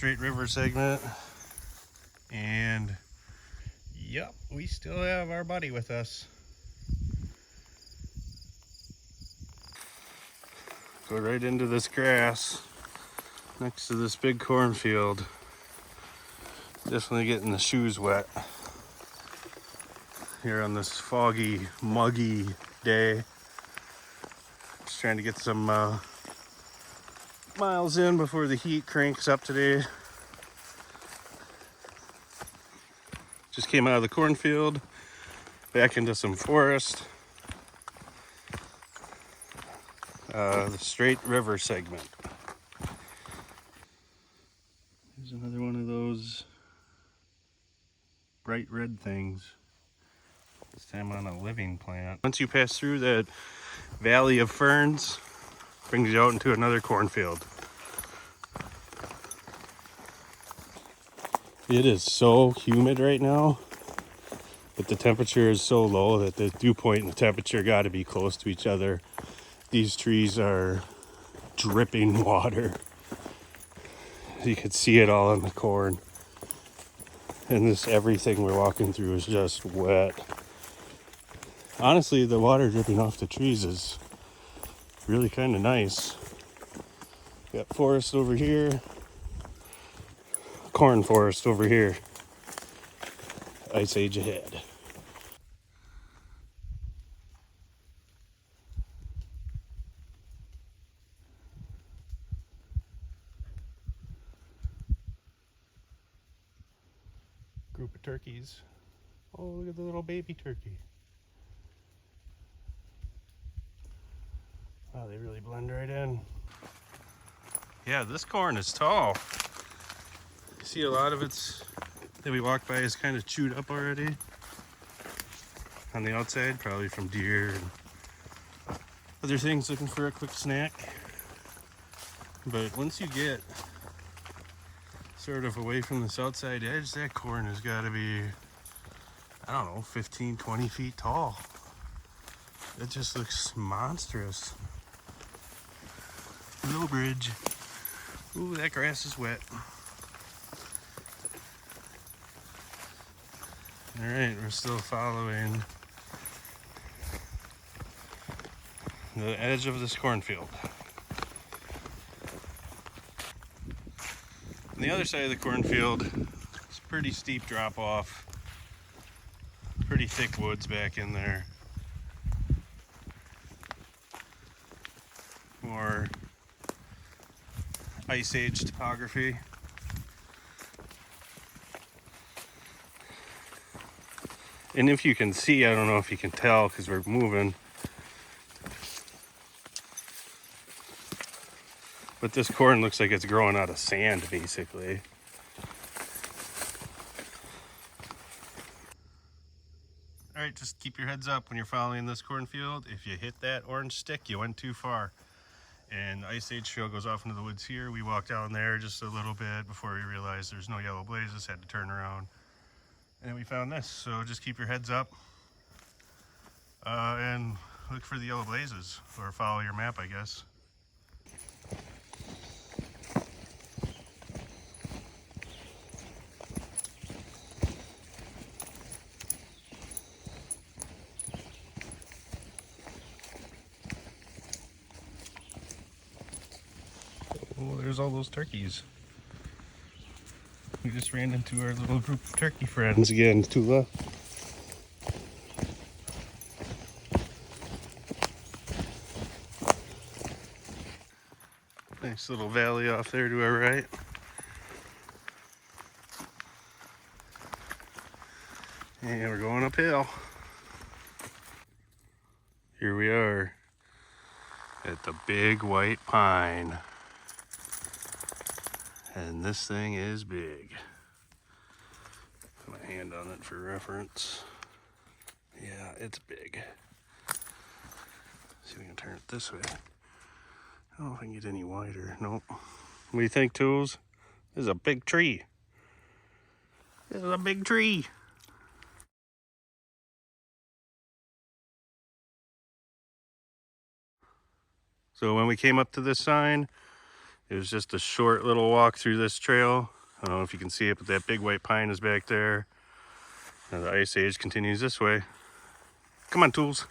straight river segment. And yep, we still have our buddy with us. Go right into this grass next to this big cornfield. Definitely getting the shoes wet here on this foggy, muggy day. Just trying to get some miles in before the heat cranks up today. Just came out of the cornfield, back into some forest. The straight river segment. There's another one of those bright red things. This time on a living plant. Once you pass through that valley of ferns, brings you out into another cornfield. It is so humid right now, but the temperature is so low that the dew point and the temperature got to be close to each other. These trees are dripping water. You can see it all in the corn. And this everything we're walking through is just wet. Honestly, the water dripping off the trees is really kind of nice. Got forest over here, corn forest over here. Ice age ahead. Group of turkeys. Oh, look at the little baby turkey. Wow, they really blend right in. Yeah, this corn is tall. You see a lot of it's that we walked by is kind of chewed up already. On the outside, probably from deer and other things looking for a quick snack. But once you get sort of away from this outside edge, that corn has got to be, I don't know, 15, 20 feet tall. It just looks monstrous. Low bridge. Ooh, that grass is wet. All right, we're still following the edge of this cornfield. On the other side of the cornfield, it's a pretty steep drop off. Pretty thick woods back in there. More ice age topography. And if you can see, I don't know if you can tell because we're moving, but this corn looks like it's growing out of sand basically. All right, just keep your heads up when you're following this cornfield. If you hit that orange stick, you went too far. And the Ice Age trail goes off into the woods here. We walked down there just a little bit before we realized there's no yellow blazes, had to turn around. And we found this, so just keep your heads up and look for the yellow blazes, or follow your map, I guess. Oh, there's all those turkeys. We just ran into our little group of turkey friends again, Tula. Nice little valley off there to our right. And we're going uphill. Here we are at the big white pine. And this thing is big. Put my hand on it for reference. Yeah, it's big. See if we can turn it this way. I don't know if I can get any wider. Nope. What do you think, Tools? This is a big tree. This is a big tree. So when we came up to this sign, It was just a short little walk through this trail. I don't know if you can see it, but that big white pine is back there. And the ice age continues this way. Come on, Tools.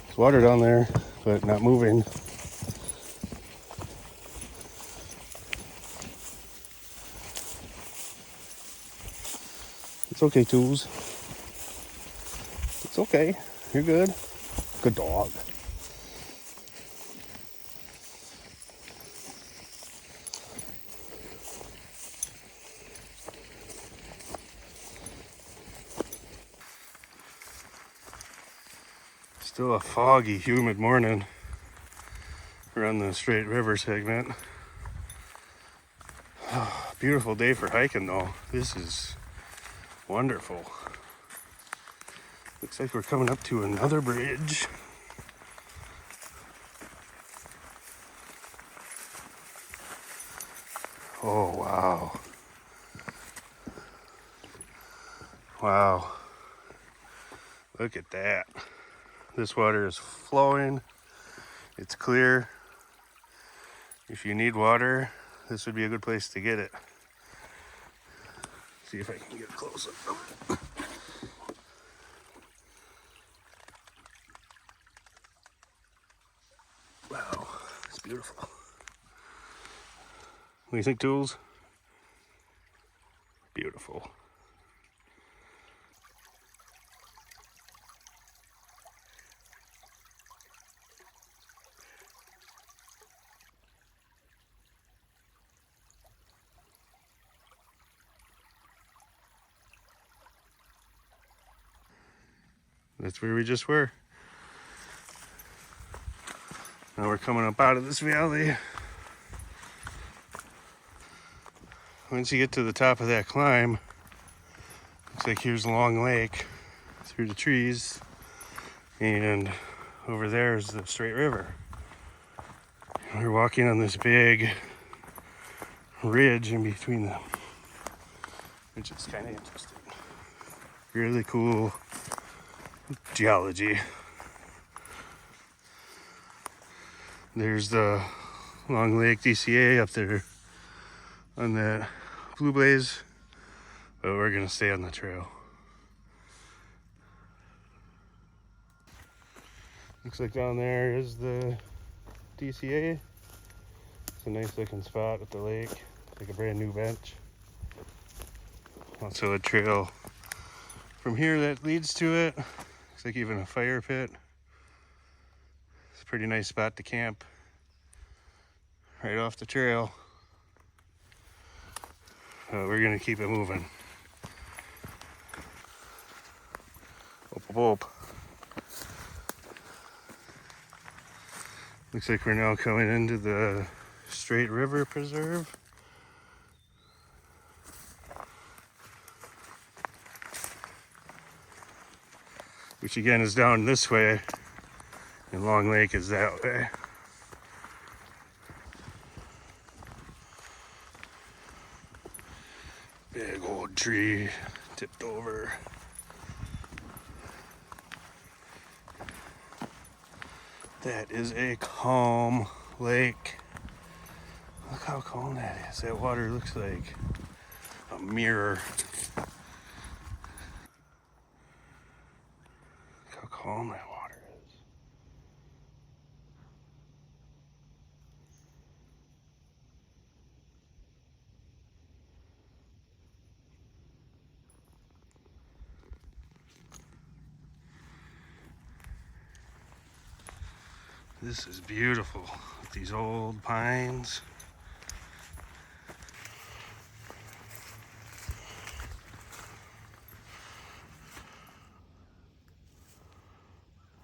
There's water down there, but not moving. It's okay, Tools. It's okay. You're good. Good dog. Still a foggy, humid morning around the Straight River segment. Beautiful day for hiking though. This is wonderful. Looks like we're coming up to another bridge. Oh, wow. Wow. Look at that. This water is flowing. It's clear. If you need water, this would be a good place to get it. See if I can get close up. Wow, it's beautiful. What do you think, Tools? Beautiful. That's where we just were. Now we're coming up out of this valley. Once you get to the top of that climb, looks like here's a long lake through the trees, and over there is the Straight River. We're walking on this big ridge in between them, which is kind of interesting. Really cool geology. There's the Long Lake DCA up there on that Blue Blaze, but we're gonna stay on the trail. Looks like down there is the DCA. It's a nice looking spot at the lake. It's like a brand new bench. Also a trail from here that leads to it. Looks like even a fire pit. It's a pretty nice spot to camp right off the trail. We're gonna keep it moving. Whoop. Looks like we're now coming into the Straight River Preserve. Which again is down this way, and Long Lake is that way. Big old tree tipped over. That is a calm lake. Look how calm that is. That water looks like a mirror. Look how calm that water is. This is beautiful with these old pines.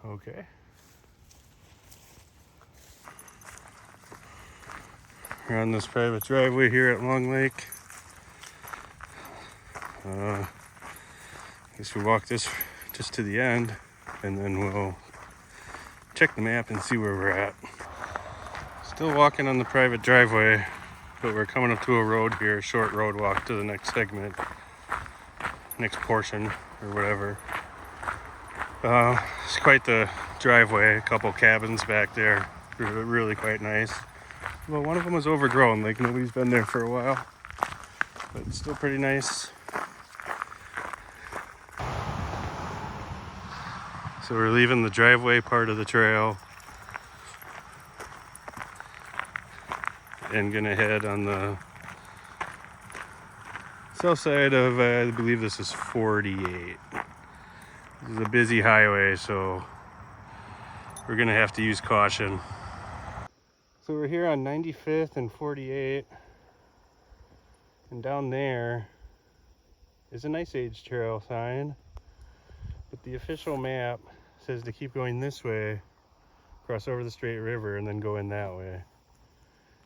Okay. We're on this private driveway here at Long Lake. I guess we walk this just to the end, and then we'll check the map and see where we're at. Still walking on the private driveway, but we're coming up to a road here, a short road walk to the next segment, next portion, or whatever. It's quite the driveway, a couple cabins back there, really quite nice. Well, one of them was overgrown, like nobody's been there for a while, but it's still pretty nice. So we're leaving the driveway part of the trail and gonna head on the south side of, I believe this is 48. This is a busy highway, so we're gonna have to use caution. So we're here on 95th and 48, and down there is an Ice Age trail sign, but the official map says to keep going this way, cross over the straight river, and then go in that way.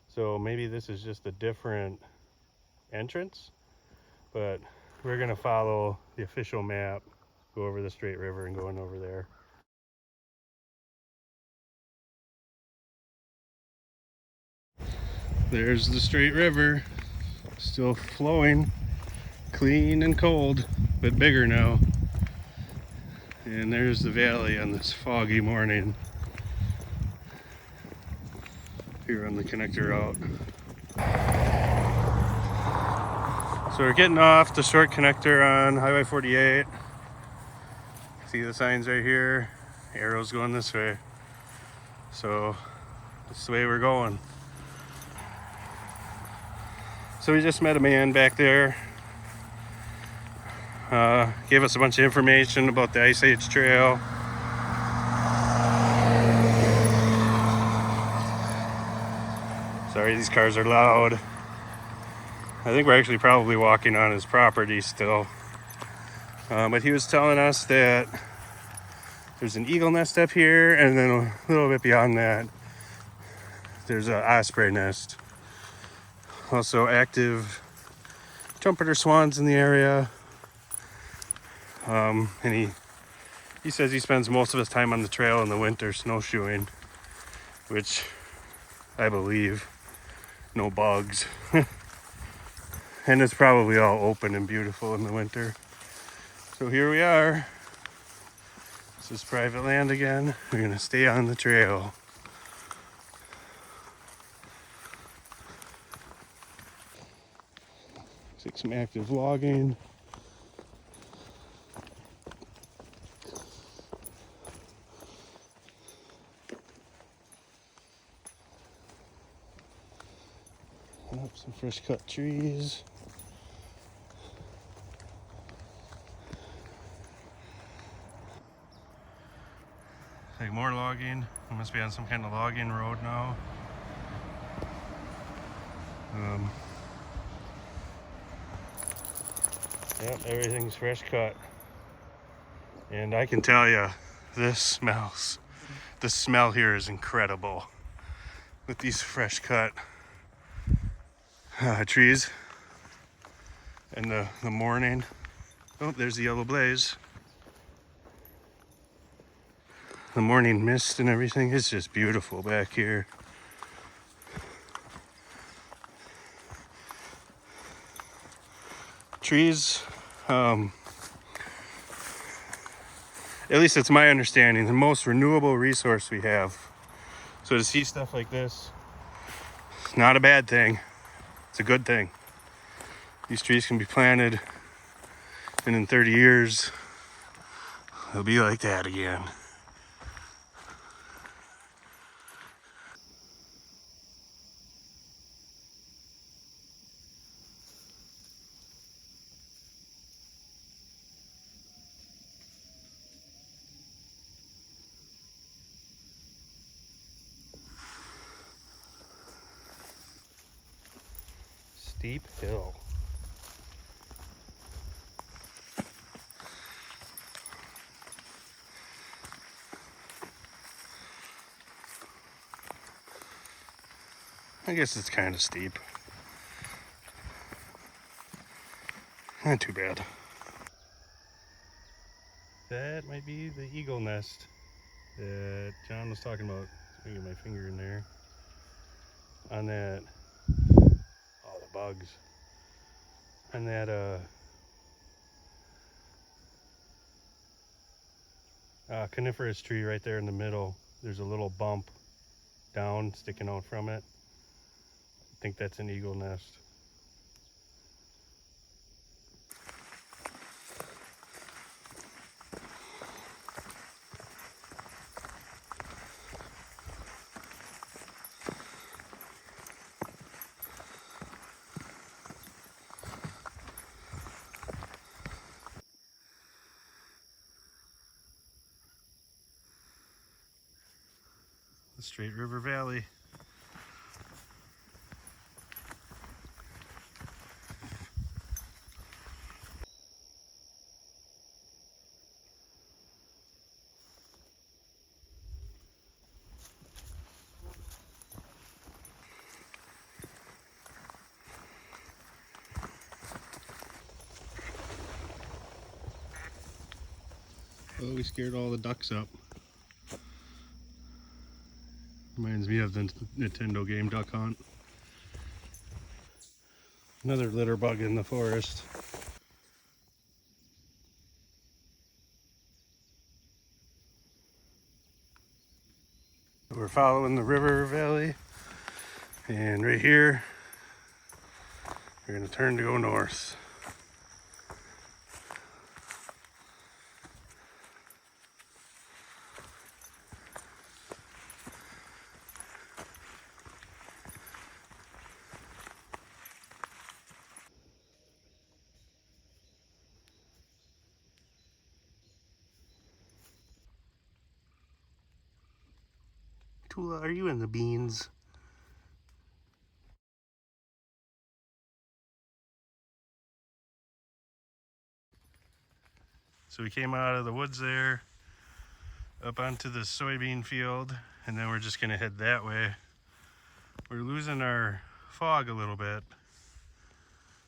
So maybe this is just a different entrance, but we're gonna follow the official map, go over the straight river and go in over there. There's the straight river, still flowing, clean and cold, but bigger now. And there's the valley on this foggy morning here on the connector route. So we're getting off the short connector on Highway 48. See the signs right here, arrows going this way. So this is the way we're going. So we just met a man back there. Gave us a bunch of information about the Ice Age Trail. Sorry, these cars are loud. I think we're actually probably walking on his property still. But he was telling us that there's an eagle nest up here, and then a little bit beyond that, there's an osprey nest. Also active trumpeter swans in the area. And he says he spends most of his time on the trail in the winter snowshoeing, which I believe. No bugs. And it's probably all open and beautiful in the winter. So here we are. This is private land again. We're gonna stay on the trail. Looks like some active logging. Oh, some fresh cut trees. Like more logging. We must be on some kind of logging road now. Yep, everything's fresh cut. And I can tell you, the smell here is incredible. With these fresh cut trees and the morning. Oh, there's the yellow blaze. The morning mist and everything is just beautiful back here. Trees, at least it's my understanding, the most renewable resource we have. So to see stuff like this, it's not a bad thing. It's a good thing. These trees can be planted, and in 30 years, they'll be like that again. Steep hill. I guess it's kind of steep. Not too bad. That might be the eagle nest that John was talking about. Let me get my finger in there. On that, oh, the bugs. On that coniferous tree right there in the middle, there's a little bump down sticking out from it. I think that's an eagle nest. The Straight River Valley. Oh, we scared all the ducks up. Reminds me of the Nintendo game Duck Hunt. Another litter bug in the forest. We're following the river valley, and right here we're going to turn to go north. Tula, are you in the beans? So we came out of the woods there, up onto the soybean field, and then we're just gonna head that way. We're losing our fog a little bit,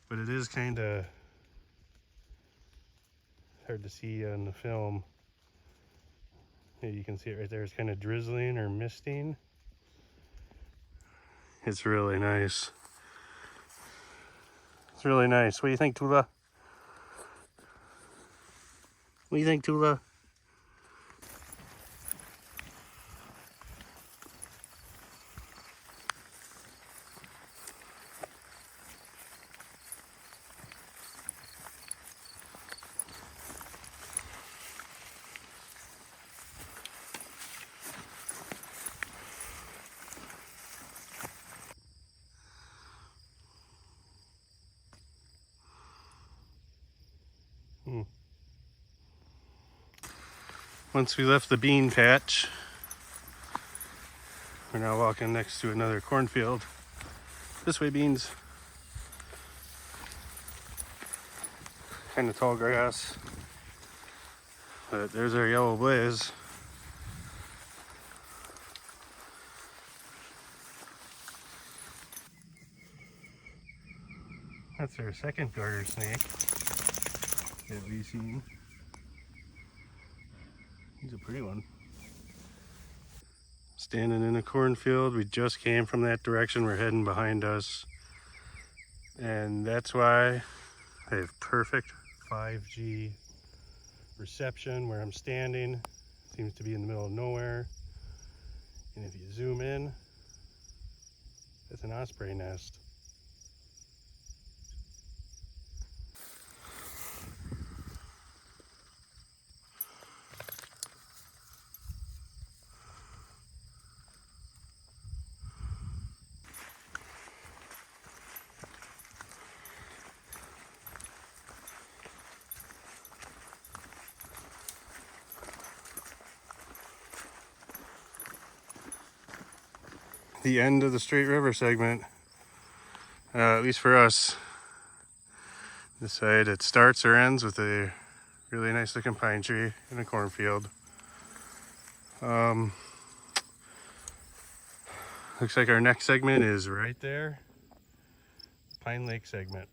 but it is kind of hard to see on the film. Yeah, you can see it right there. It's kind of drizzling or misting. It's really nice. It's really nice. What do you think, Tula? What do you think, Tula? Once we left the bean patch, we're now walking next to another cornfield. This way, beans. Kind of tall grass. But there's our yellow blaze. That's our second garter snake that we've seen. He's a pretty one. Standing in a cornfield. We just came from that direction. We're heading behind us. And that's why I have perfect 5G reception where I'm standing. Seems to be in the middle of nowhere. And if you zoom in, it's an osprey nest. The end of the Straight River segment, at least for us. This side, it starts or ends with a really nice looking pine tree in a cornfield. Looks like our next segment is right there. Pine Lake segment.